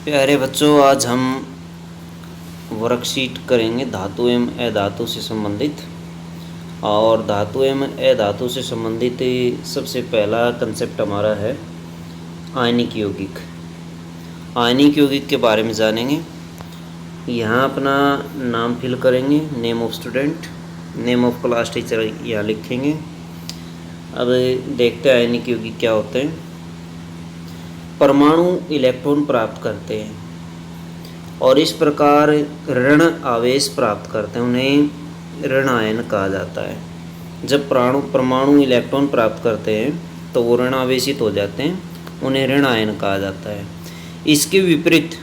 प्यारे बच्चों, आज हम वर्कशीट करेंगे धातु एवं अधातु से संबंधित। और धातु एवं अधातु से संबंधित सबसे पहला कंसेप्ट हमारा है आयनिक यौगिक। आयनिक यौगिक के बारे में जानेंगे। यहाँ अपना नाम फिल करेंगे, name of student, name of class teacher यहाँ लिखेंगे। अब देखते हैं आयनिक यौगिक क्या होते हैं। परमाणु इलेक्ट्रॉन प्राप्त करते हैं और इस प्रकार ऋण आवेश प्राप्त करते हैं, उन्हें ऋण आयन कहा जाता है। जब परमाणु इलेक्ट्रॉन प्राप्त करते हैं तो वो ऋण आवेशित हो जाते हैं, उन्हें ऋण आयन कहा जाता है। इसके विपरीत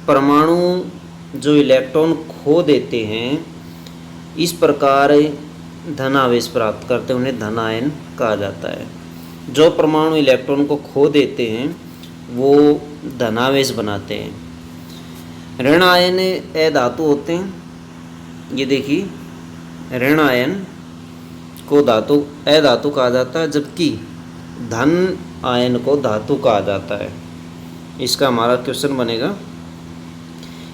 परमाणु जो इलेक्ट्रॉन खो देते हैं, इस प्रकार धन आवेश प्राप्त करते हैं, उन्हें धन आयन कहा जाता है। जो परमाणु इलेक्ट्रॉन को खो देते हैं वो धनावेश बनाते हैं। ऋण आयन अधातु होते हैं। ये देखिए, ऋण आयन को अधातु कहा जाता है, जबकि धन आयन को धातु कहा जाता है। इसका हमारा क्वेश्चन बनेगा।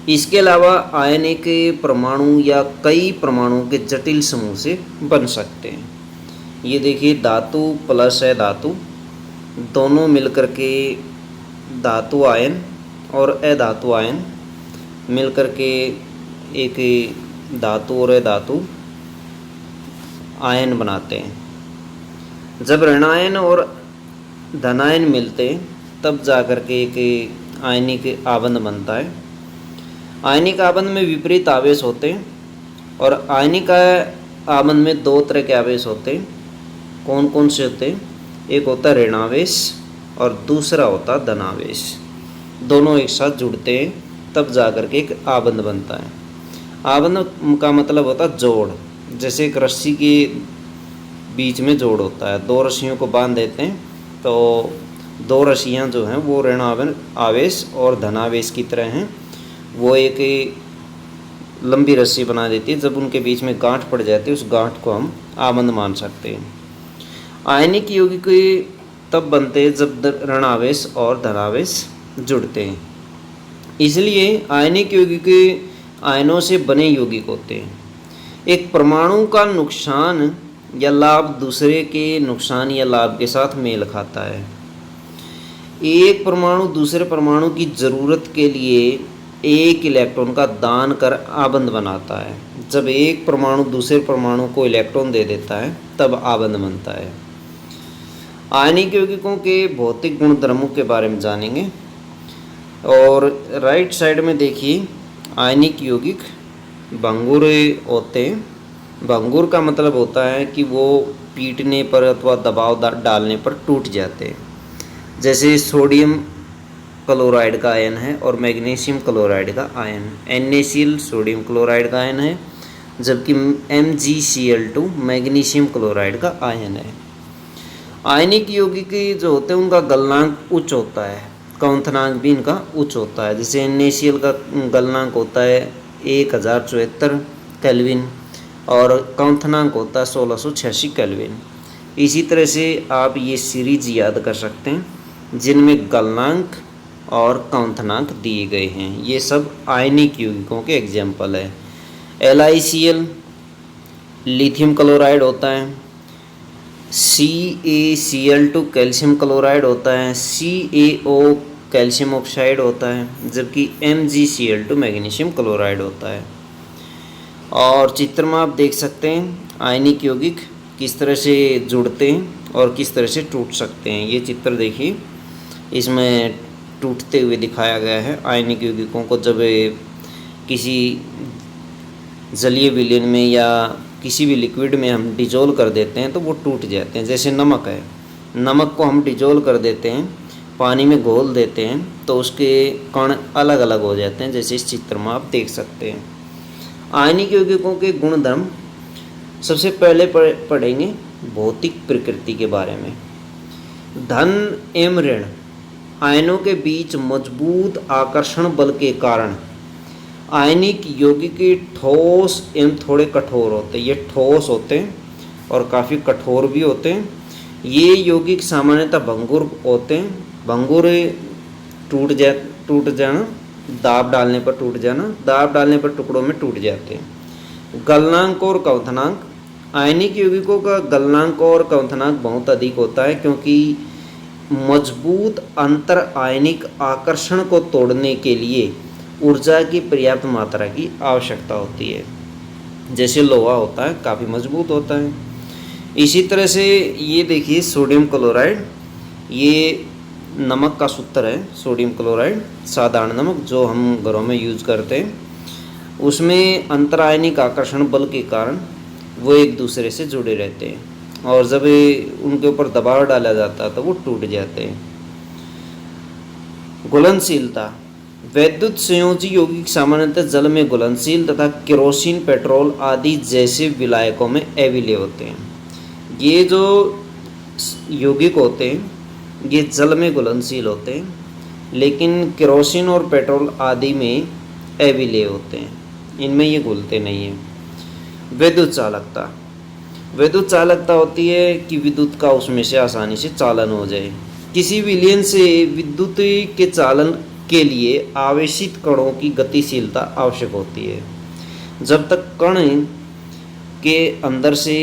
इसके अलावा आयन एक परमाणु या कई परमाणुओं के जटिल समूह से बन सकते हैं। ये देखिए, धातु प्लस अधातु दोनों मिलकर के धातु आयन और अधातु आयन मिलकर के एक धातु और अधातु आयन बनाते हैं। जब ऋणायन और धनायन मिलते हैं तब जाकर के एक आयनिक आबंध बनता है। आयनिक आबंध में विपरीत आवेश होते हैं और आयनिक आबंध में दो तरह के आवेश होते हैं। कौन कौन से होते हैं? एक होता है ऋणावेश और दूसरा होता है धनावेश। दोनों एक साथ जुड़ते हैं तब जाकर के एक आबंध बनता है। आबंध का मतलब होता है जोड़। जैसे एक रस्सी के बीच में जोड़ होता है, दो रस्सियों को बांध देते हैं तो दो रस्सियाँ जो हैं वो ऋण आवेश और धनावेश की तरह हैं। वो एक लंबी रस्सी बना देती है। जब उनके बीच में गांठ पड़ जाती है, उस गांठ को हम आबंध मान सकते हैं। आयनिक यौगिक तब बनते हैं जब ऋण आवेश और धनावेश जुड़ते हैं। इसलिए आयनिक यौगिक आयनों से बने यौगिक होते हैं। एक परमाणु का नुकसान या लाभ दूसरे के नुकसान या लाभ के साथ मेल खाता है। एक परमाणु दूसरे परमाणु की ज़रूरत के लिए एक इलेक्ट्रॉन का दान कर आबंध बनाता है। जब एक परमाणु दूसरे परमाणु को इलेक्ट्रॉन दे देता है तब आबंध बनता है। आयनिक यौगिकों के भौतिक गुणधर्मों के बारे में जानेंगे। और राइट साइड में देखिए, आयनिक यौगिक भंगुर होते हैं। भंगुर का मतलब होता है कि वो पीटने पर अथवा दबाव डालने पर टूट जाते हैं। जैसे सोडियम क्लोराइड का आयन है और मैग्नीशियम क्लोराइड का आयन। NaCl सोडियम क्लोराइड का आयन है, जबकि MgCl2 मैग्नीशियम क्लोराइड का आयन है। आयनिक यौगिक जो होते हैं उनका गलनांक उच्च होता है, क्वथनांक भी इनका उच्च होता है। जैसे NaCl का गलनांक होता है 1074 केल्विन और क्वथनांक होता है 1686 केल्विन। इसी तरह से आप ये सीरीज याद कर सकते हैं जिनमें गलनांक और क्वथनांक दिए गए हैं। ये सब आयनिक यौगिकों के एग्जाम्पल है। LiCl लिथियम क्लोराइड होता है, CaCl2 कैल्शियम क्लोराइड होता है, CaO कैल्शियम ऑक्साइड होता है, जबकि MgCl2 मैग्नीशियम क्लोराइड होता है। और चित्र में आप देख सकते हैं आयनिक यौगिक किस तरह से जुड़ते हैं और किस तरह से टूट सकते हैं। ये चित्र देखिए, इसमें टूटते हुए दिखाया गया है। आयनिक यौगिकों को जब किसी जलीय विलयन में या किसी भी लिक्विड में हम डिजोल्व कर देते हैं तो वो टूट जाते हैं। जैसे नमक है, नमक को हम डिजोल्व कर देते हैं, पानी में घोल देते हैं तो उसके कण अलग अलग हो जाते हैं, जैसे इस चित्र में आप देख सकते हैं। आयनिक यौगिकों के गुणधर्म सबसे पहले पढ़ेंगे भौतिक प्रकृति के बारे में। धन एवं ऋण आयनों के बीच मजबूत आकर्षण बल के कारण आयनिक यौगिक ठोस एवं थोड़े कठोर होते हैं। ये ठोस होते हैं और काफ़ी कठोर भी होते हैं। ये यौगिक सामान्यतः भंगुर होते हैं। भंगुर टूट जाना, दाब डालने पर टूट जाना, दाब डालने पर टुकड़ों में टूट जाते हैं। गलनांक और क्वथनांक, आयनिक यौगिकों का गलनांक और क्वथनांक बहुत अधिक होता है क्योंकि मजबूत अंतर आयनिक आकर्षण को तोड़ने के लिए ऊर्जा की पर्याप्त मात्रा की आवश्यकता होती है। जैसे लोहा होता है काफ़ी मजबूत होता है। इसी तरह से ये देखिए सोडियम क्लोराइड, ये नमक का सूत्र है। सोडियम क्लोराइड साधारण नमक जो हम घरों में यूज़ करते हैं, उसमें अंतरायनिक आकर्षण बल के कारण वो एक दूसरे से जुड़े रहते हैं और जब उनके ऊपर दबाव डाला जाता है तो वो टूट जाते हैं। घुलनशीलता, वैद्युत संयोजी यौगिक सामान्यतः जल में घुलनशील तथा केरोसिन, पेट्रोल आदि जैसे विलायकों में अविलेय होते हैं। ये जो यौगिक होते हैं ये जल में घुलनशील होते हैं, लेकिन केरोसिन और पेट्रोल आदि में अविलेय होते हैं, इनमें ये घुलते नहीं हैं। विद्युत चालकता, विद्युत चालकता होती है कि विद्युत का उसमें से आसानी से चालन हो जाए। किसी विलयन से विद्युत के चालन के लिए आवेशित कणों की गतिशीलता आवश्यक होती है। जब तक कण के अंदर से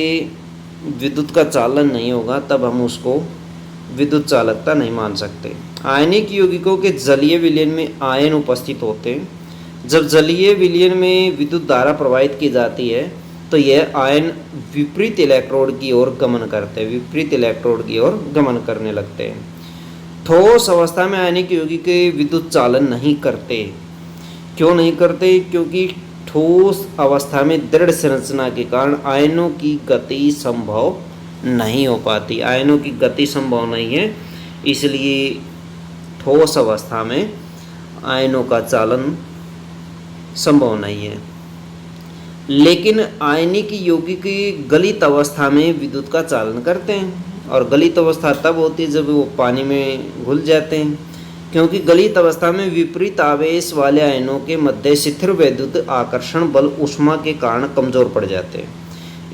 विद्युत का चालन नहीं होगा तब हम उसको विद्युत चालकता नहीं मान सकते। आयनिक यौगिकों के जलीय विलयन में आयन उपस्थित होते हैं। जब जलीय विलयन में विद्युत धारा प्रवाहित की जाती है तो यह आयन विपरीत इलेक्ट्रोड की ओर गमन करते हैं, विपरीत इलेक्ट्रोड की ओर गमन करने लगते हैं। ठोस अवस्था में आयनिक यौगिक विद्युत चालन नहीं करते। क्यों नहीं करते? क्योंकि ठोस अवस्था में दृढ़ संरचना के कारण आयनों की गति संभव नहीं हो पाती। आयनों की गति संभव नहीं है, इसलिए ठोस अवस्था में आयनों का चालन संभव नहीं है। लेकिन आयनिक यौगिक गलित अवस्था में विद्युत का चालन करते हैं और गलित अवस्था तब होती है जब वो पानी में घुल जाते हैं, क्योंकि गलित अवस्था में विपरीत आवेश वाले आयनों के मध्य स्थिर वैद्युत आकर्षण बल ऊष्मा के कारण कमजोर पड़ जाते हैं।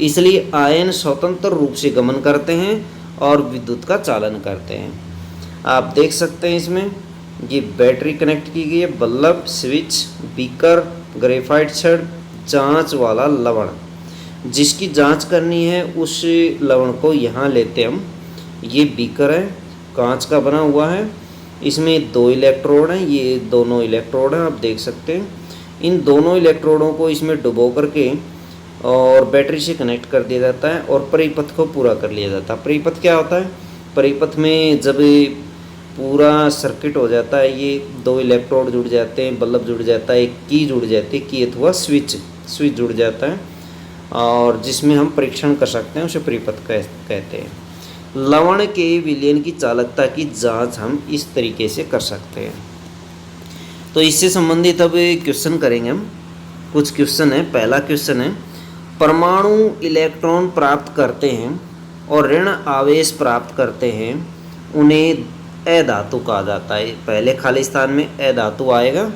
इसलिए आयन स्वतंत्र रूप से गमन करते हैं और विद्युत का चालन करते हैं। आप देख सकते हैं इसमें ये बैटरी कनेक्ट की गई है, बल्ब, स्विच, बीकर, ग्रेफाइट छड़, जांच वाला लवण। जिसकी जांच करनी है उस लवण को यहाँ लेते हम। ये बीकर है, कांच का बना हुआ है, इसमें 2 इलेक्ट्रोड हैं, ये दोनों इलेक्ट्रोड हैं, आप देख सकते हैं। इन दोनों इलेक्ट्रोडों को इसमें डुबो करके और बैटरी से कनेक्ट कर दिया जाता है और परिपथ को पूरा कर लिया जाता है। परिपथ क्या होता है? परिपथ में जब पूरा सर्किट हो जाता है, ये 2 इलेक्ट्रोड जुड़ जाते हैं, बल्ब जुड़ जाता है, एक की जुड़ जाती है, की अथवा स्विच जुड़ जाता है और जिसमें हम परीक्षण कर सकते हैं, उसे परिपथ कहते हैं। लवण के विलयन की चालकता की जांच हम इस तरीके से कर सकते हैं। तो इससे संबंधित अब क्वेश्चन करेंगे हम। कुछ क्वेश्चन है। पहला क्वेश्चन है, परमाणु इलेक्ट्रॉन प्राप्त करते हैं और ऋण आवेश प्राप्त करते हैं, उन्हें अधातु कहा जाता है। पहले खाली स्थान में अधातु आएगा।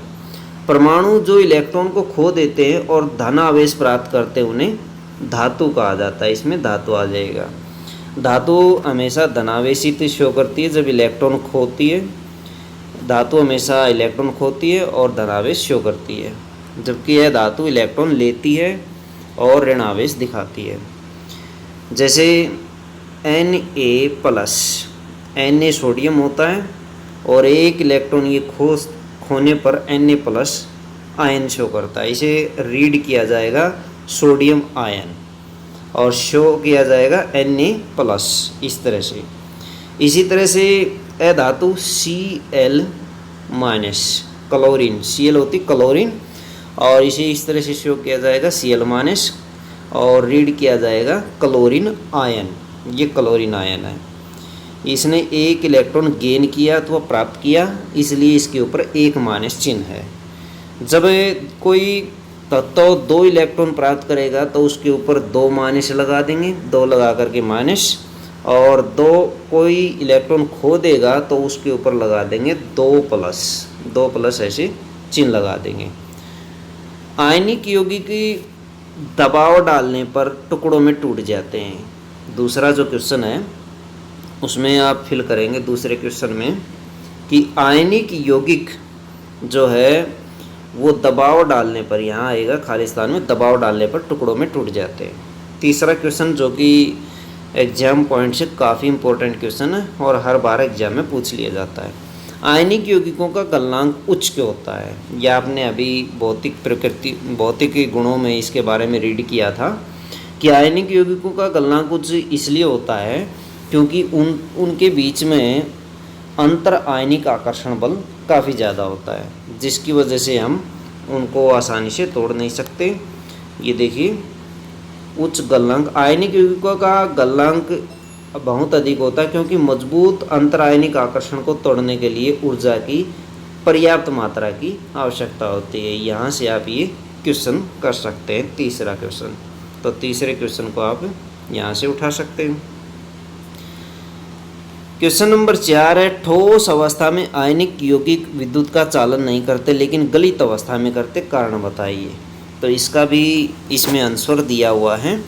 परमाणु जो इलेक्ट्रॉन को खो देते हैं और धन आवेश प्राप्त करते हैं, उन्हें धातु कहा जाता है। इसमें धातु आ जाएगा। धातु हमेशा धनावेशित शो करती है जब इलेक्ट्रॉन खोती है। धातु हमेशा इलेक्ट्रॉन खोती है और धनावेश शो करती है, जबकि यह धातु इलेक्ट्रॉन लेती है और ऋण आवेश दिखाती है। जैसे Na+, Na सोडियम होता है और एक इलेक्ट्रॉन ये खोने पर Na+ आयन शो करता है। इसे रीड किया जाएगा सोडियम आयन और शो किया जाएगा Na+, इस तरह से। इसी तरह से अधातु Cl-, क्लोरीन, Cl होती क्लोरीन और इसे इस तरह से शो किया जाएगा Cl- और रीड किया जाएगा क्लोरीन आयन। ये क्लोरीन आयन है। इसने एक इलेक्ट्रॉन गेन किया तो वह प्राप्त किया, इसलिए इसके ऊपर एक माइनस चिन्ह है। जब कोई तत्व 2 इलेक्ट्रॉन प्राप्त करेगा तो उसके ऊपर 2 माइनस लगा देंगे, 2 लगा करके माइनस, और 2 कोई इलेक्ट्रॉन खो देगा तो उसके ऊपर लगा देंगे 2+, ऐसे चिन्ह लगा देंगे। आयनिक यौगिक दबाव डालने पर टुकड़ों में टूट जाते हैं। दूसरा जो क्वेश्चन है उसमें आप फिल करेंगे दूसरे क्वेश्चन में कि आयनिक यौगिक जो है वो दबाव डालने पर, यहाँ आएगा खाली स्थान में, दबाव डालने पर टुकड़ों में टूट जाते हैं। तीसरा क्वेश्चन जो कि एग्जाम पॉइंट से काफ़ी इंपॉर्टेंट क्वेश्चन है और हर बार एग्जाम में पूछ लिया जाता है। आयनिक यौगिकों का गलनांक उच्च क्यों होता है? यह आपने अभी भौतिक गुणों में इसके बारे में रीड किया था कि आयनिक यौगिकों का गलनांक उच्च इसलिए होता है क्योंकि उनके बीच में अंतर आयनिक आकर्षण बल काफ़ी ज़्यादा होता है, जिसकी वजह से हम उनको आसानी से तोड़ नहीं सकते। ये देखिए, उच्च गलनांक, आयनिक यौगिकों का गलनांक बहुत अधिक होता है क्योंकि मजबूत अंतर आयनिक आकर्षण को तोड़ने के लिए ऊर्जा की पर्याप्त मात्रा की आवश्यकता होती है। यहाँ से आप ये क्वेश्चन कर सकते हैं, तीसरा क्वेश्चन। तो तीसरे क्वेश्चन को आप यहाँ से उठा सकते हैं। क्वेश्चन नंबर 4 है, ठोस अवस्था में आयनिक यौगिक विद्युत का चालन नहीं करते लेकिन गलित अवस्था में करते, कारण बताइए। तो इसका भी इसमें आंसर दिया हुआ है।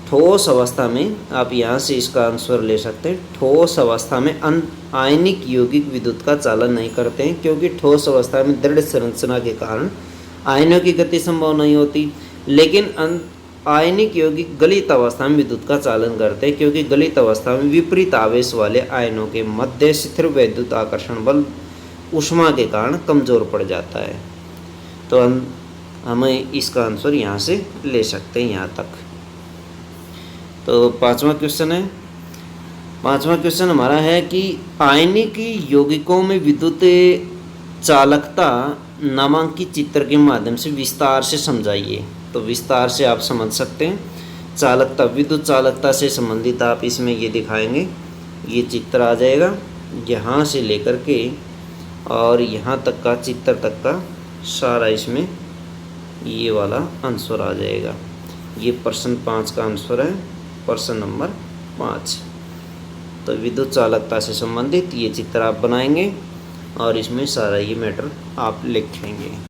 ठोस अवस्था में आप यहाँ से इसका आंसर ले सकते हैं। ठोस अवस्था में आयनिक यौगिक विद्युत का चालन नहीं करते हैं क्योंकि ठोस अवस्था में दृढ़ संरचना के कारण आयनों की गति संभव नहीं होती, लेकिन आयनिक यौगिक गलित अवस्था में विद्युत का चालन करते हैं क्योंकि गलित अवस्था में विपरीत आवेश वाले आयनों के मध्य स्थिर वैद्युत आकर्षण बल ऊष्मा के कारण कमजोर पड़ जाता है। तो हमें इसका आंसर यहाँ से ले सकते हैं यहाँ तक। तो पांचवा क्वेश्चन है, पांचवा क्वेश्चन हमारा है कि आयनिक यौगिकों में विद्युत चालकता नामांकित चित्र के माध्यम से विस्तार से समझाइए। तो विस्तार से आप समझ सकते हैं। चालकता, विद्युत चालकता से संबंधित आप इसमें ये दिखाएंगे, ये चित्र आ जाएगा, यहाँ से लेकर के और यहाँ तक का चित्र तक का सारा इसमें ये वाला आंसर आ जाएगा। ये प्रश्न 5 का आंसर है, प्रश्न नंबर 5। तो विद्युत चालकता से संबंधित ये चित्र आप बनाएंगे और इसमें सारा ये मैटर आप लिखेंगे।